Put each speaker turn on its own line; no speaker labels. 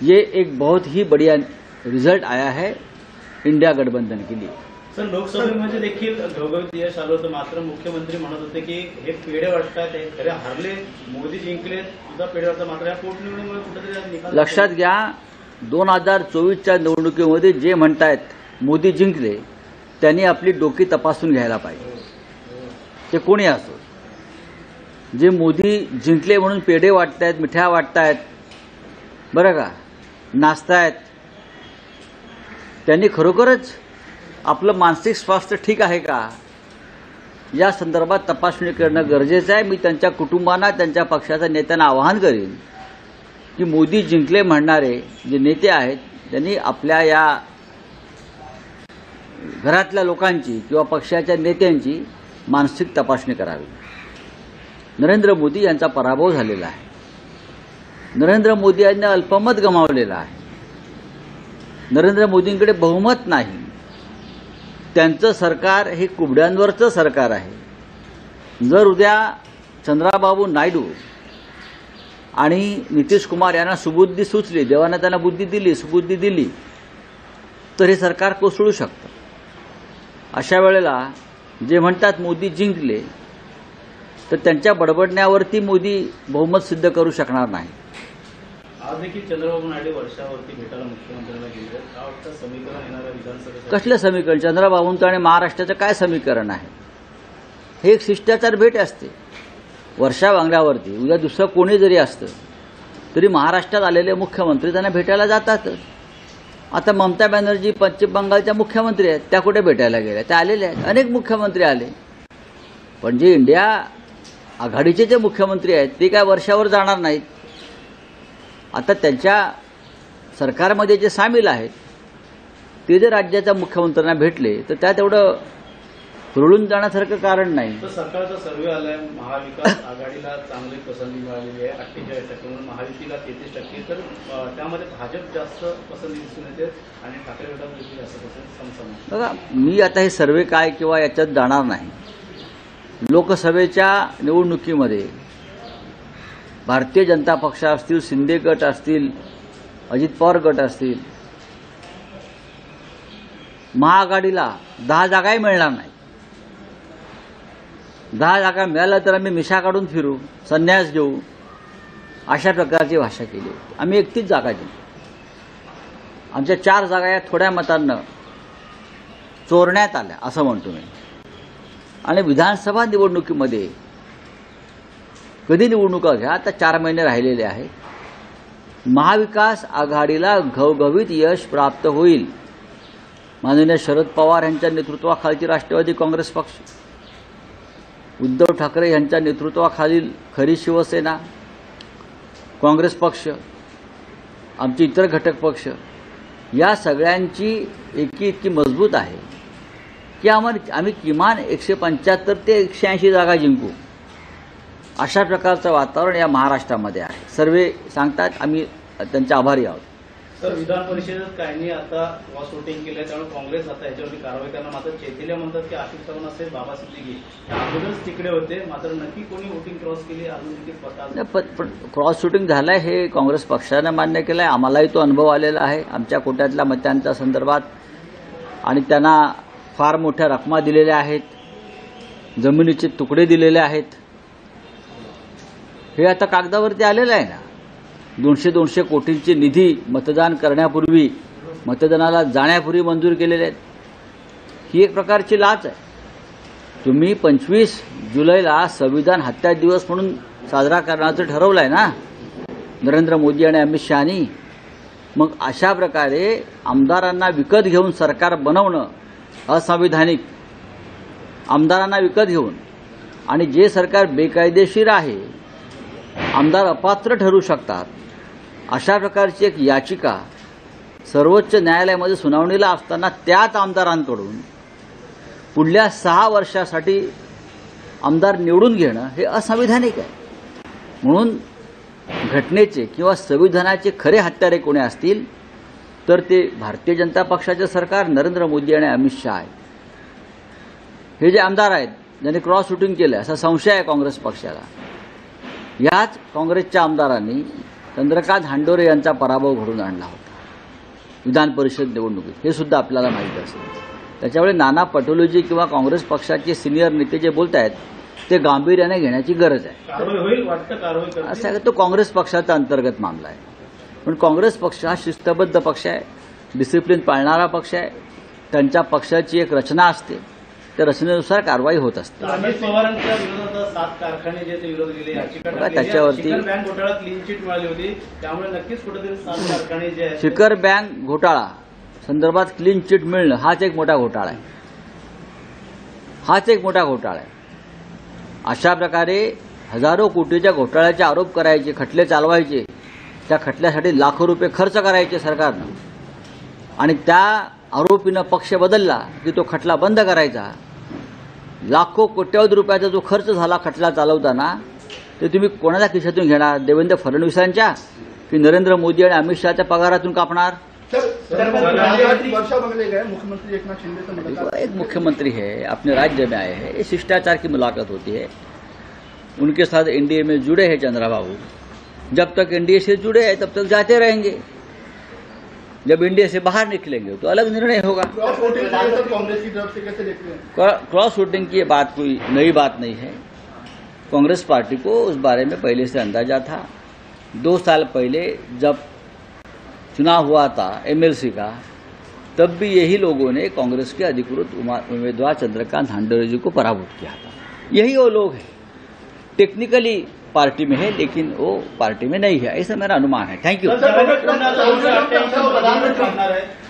ये एक बहुत ही बढ़िया रिजल्ट आया है इंडिया गठबंधन के लिए।
सर, लोकसभेमध्ये देखील घवघवीत यश आलं होतं, मात्र मुख्यमंत्री म्हणत होते की हे पेढे वाटतात, हे खरे हरले, मोदी जिंकले सुद्धा पेढे वाटतात, मात्र या पोटनिवडणुकीमुळे कुठेतरी निकाल
लक्षात घ्या, 2024च्या निवडणुकीमध्ये जे म्हणतायत मोदी जिंकले त्यांनी आपली डोकी तपासून घ्यायला पाहिजे, ते कोणी असो। जे मोदी जिंकले म्हणून पेढे वाटतायत, मिठ्या वाटतायत, बरं का, नाचतायत, त्यांनी खरोखरच आपलं मानसिक स्वास्थ्य ठीक आहे का या संदर्भात तपासणी करणं गरजेचं आहे। मी त्यांच्या कुटुंबांना, त्यांच्या पक्षाच्या नेत्यांना आवाहन करीन की मोदी जिंकले म्हणणारे जे नेते आहेत त्यांनी आपल्या या घरातल्या लोकांची किंवा पक्षाच्या नेत्यांची मानसिक तपासणी करावी। नरेंद्र मोदी यांचा पराभव झालेला आहे, नरेंद्र मोदी यांनी अल्पमत गमावलेलं आहे, नरेंद्र मोदींकडे बहुमत नाही, त्यांचं सरकार हे कुबड्यांवरचं सरकार आहे। जर उद्या चंद्राबाबू नायडू आणि नितीश कुमार यांना सुबुद्धी सुचली, देवाने त्यांना बुद्धी दिली, सुबुद्धी दिली, तर हे सरकार कोसळू शकतं। अशा वेळेला जे म्हणतात मोदी जिंकले, तर त्यांच्या बडबडण्यावरती मोदी बहुमत सिद्ध करू शकणार नाही।
आज देखील चंद्रबाबू नायडू वर्षावरती भेटायला मुख्यमंत्र्यांना गेले, काय वाटतं समीकरण येणाऱ्या विधानसभेत?
कसलं समीकरण? चंद्रबाबूंचं आणि महाराष्ट्राचं काय समीकरण आहे? हे एक शिष्टाचार भेट असते वर्षा बांगल्यावरती। उद्या दुसरं कोणी जरी असतं तरी महाराष्ट्रात आलेले मुख्यमंत्री त्यांना भेटायला जातातच। आता ममता बॅनर्जी पश्चिम बंगालच्या मुख्यमंत्री आहेत, त्या कुठे भेटायला गेल्या? त्या आलेल्या आहेत, अनेक मुख्यमंत्री आले, पण जे इंडिया आघाडीचे जे मुख्यमंत्री आहेत ते काय वर्षावर जाणार नाहीत। आता त्यांच्या सरकारमध्ये जे सामील आहेत ते जर राज्याच्या मुख्यमंत्र्यांना भेटले तर त्यात एवढं हुरळून जाण्यासारखं कारण नाही।
तर सरकारचा सर्व्हे आलाय, महाविकास आघाडीला चांगली पसंती मिळालेली आहे 48%, म्हणून महायुतीला 33%, तर त्यामध्ये भाजप जास्त पसंती दिसून येते आणि ठाकरे गटात देखील जास्त पसंत समसम।
बघा, मी आता हे सर्व्हे काय किंवा याच्यात जाणार नाही। लोकसभेच्या निवडणुकीमध्ये भारतीय जनता पक्ष असतील, शिंदे गट असतील, अजित पवार गट असतील, महाआघाडीला 10 जागाही मिळणार नाही। 10 जागा मिळाल्या तर आम्ही मिशा काढून फिरू, संन्यास घेऊ, अशा प्रकारची भाषा केली। आम्ही 31 जागा जिंकू। आमच्या 4 जागा या थोड्या मतांना चोरण्यात आल्या असं म्हणतो मी। आणि विधानसभा निवडणुकीमध्ये कधी निवडणुका घ्या, आता 4 महिने राहिलेले आहेत, महाविकास आघाडीला घवघवीत यश प्राप्त होईल। माननीय शरद पवार यांच्या नेतृत्वाखालची राष्ट्रवादी काँग्रेस पक्ष, उद्धव ठाकरे यांच्या नेतृत्वाखालील खरी शिवसेना, काँग्रेस पक्ष, आमचे इतर घटक पक्ष, या सगळ्यांची एकी इतकी मजबूत आहे की आम्ही किमान 175 ते 180 जागा जिंकू, अशा प्रकारचं वातावरण या महाराष्ट्रामध्ये आहे। सर्वे सांगतात, आम्ही त्यांचे आभारी आहोत।
तर विधान परिषदेत काहींनी आता क्रॉस वोटिंग केलं, त्यामुळे काँग्रेस आता याच्यावरती कारवाई करणार। मात्र चैतन्य म्हणतात की आशिष चव्हाण असेल, बाबा सिद्दीकी अगोदरच तिकडे होते, मात्र नक्की कोणी वोटिंग क्रॉस केली अजून देखील पता।
क्रॉस शूटिंग झालंय हे काँग्रेस पक्षानं मान्य केलंय, आम्हालाही तो अनुभव आलेला आहे आमच्या कोट्यातल्या मतांच्या संदर्भात, आणि त्यांना फार मोठ्या रकमा दिलेल्या आहेत, जमिनीचे तुकडे दिलेले आहेत, हे आता कागदावरती आलेलं आहे ना। 200 कोटींचे निधी मतदान करण्यापूर्वी, मतदानाला जाण्यापूर्वी मंजूर केलेले आहेत। ही एक प्रकारची लाच आहे। तुम्ही 25 जुलैला संविधान हत्या दिवस म्हणून साजरा करण्याचं ठरवलं आहे ना नरेंद्र मोदी आणि अमित शहानी, मग अशा प्रकारे आमदारांना विकत घेऊन सरकार बनवणं असंविधानिक। आमदारांना विकत घेऊन, आणि जे सरकार बेकायदेशीर आहे, आमदार अपात्र ठरू शकतात, अशा प्रकारची एक याचिका सर्वोच्च न्यायालयामध्ये सुनावणीला असताना त्याच आमदारांकडून पुढल्या 6 वर्षासाठी आमदार निवडून घेणं हे असंविधानिक आहे। म्हणून घटनेचे किंवा संविधानाचे खरे हत्यारे कोणी असतील तर ते भारतीय जनता पक्षाचे सरकार, नरेंद्र मोदी आणि अमित शहा आहेत। हे जे आमदार आहेत ज्यांनी क्रॉस शूटिंग केलं असा संशय आहे काँग्रेस पक्षाला, याच काँग्रेसच्या आमदारांनी चंद्रकांत हांडोरे यांचा पराभव घडून आणला होता विधान परिषद निवडणुकीत, हे सुद्धा आपल्याला माहीत असेल. त्याच्यामुळे नाना पटोलेजी किंवा काँग्रेस पक्षाचे सिनियर नेते जे बोलत आहेत ते गांभीर्याने घेण्याची गरज आहे.
कारवाई होईल वाटतं, कारवाई करतील.
असं आहे, तो काँग्रेस पक्षाचा अंतर्गत मामला आहे. पण काँग्रेस पक्ष हा शिस्तबद्ध पक्ष आहे, डिसिप्लिन पाळणारा पक्ष आहे. त्यांच्या पक्षाची एक रचना असते, त्या रचनेनुसार कारवाई होत असते.
अजित पवारांच्या विरोधात 7 कारखाने जे ते विरोध केले, याचिका
बघा,
टाकली.
त्याच्यावरती-
शिखर बँक घोटाळ्यात क्लीन चिट मिळाली होती, त्यामुळे नक्कीच कुठेतरी 7 कारखाने जे आहेत
शिखर बँक घोटाळा संदर्भात क्लीन चिट मिळणं हाच एक मोठा घोटाळा आहे. हाच एक मोठा घोटाळा आहे. अशा प्रकारे हजारो कोटीच्या घोटाळ्याचे आरोप करायचे, खटले चालवायचे, त्या खटल्यासाठी लाखो रुपये खर्च करायचे सरकारनं, आणि त्या आरोपीनं पक्ष बदलला की तो खटला बंद करायचा. लाखो कोट्यवधी रुपयाचा जो खर्च झाला खटला चालवताना, ते तुम्ही कोणाच्या खिशातून घेणार? देवेंद्र फडणवीसांच्या की नरेंद्र मोदी आणि अमित शहाच्या पगारातून कापणार?
वर्षा बगले गए मुख्यमंत्री एकनाथ शिंदे से मुलाकात।
एक मुख्यमंत्री है, अपने राज्य में आए हैं, ये शिष्टाचार की मुलाकात होती है. उनके साथ एनडीए में जुड़े हैं चंद्रबाबू. जब तक एनडीए से जुड़े हैं तब तक जाते रहेंगे. जब एनडीए से बाहर निकलेंगे तो अलग निर्णय होगा.
क्रॉस वोटिंग कांग्रेस की तरफ से कैसे देखते हैं?
क्रॉस वोटिंग की ये बात कोई नई बात नहीं है. कांग्रेस पार्टी को उस बारे में पहले से अंदाजा था. 2 साल पहले जब चुनाव हुआ था एमएलसी का, तब भी यही लोगों ने कांग्रेस के अधिकृत उम्मीदवार चंद्रकांत हांडोरे जी को पराभूत किया था. यही वो लोग हैं. टेक्निकली पार्टी में है लेकिन वो पार्टी में नहीं है, ऐसा मेरा अनुमान है. थँक्यू.
प्रधानमंत्री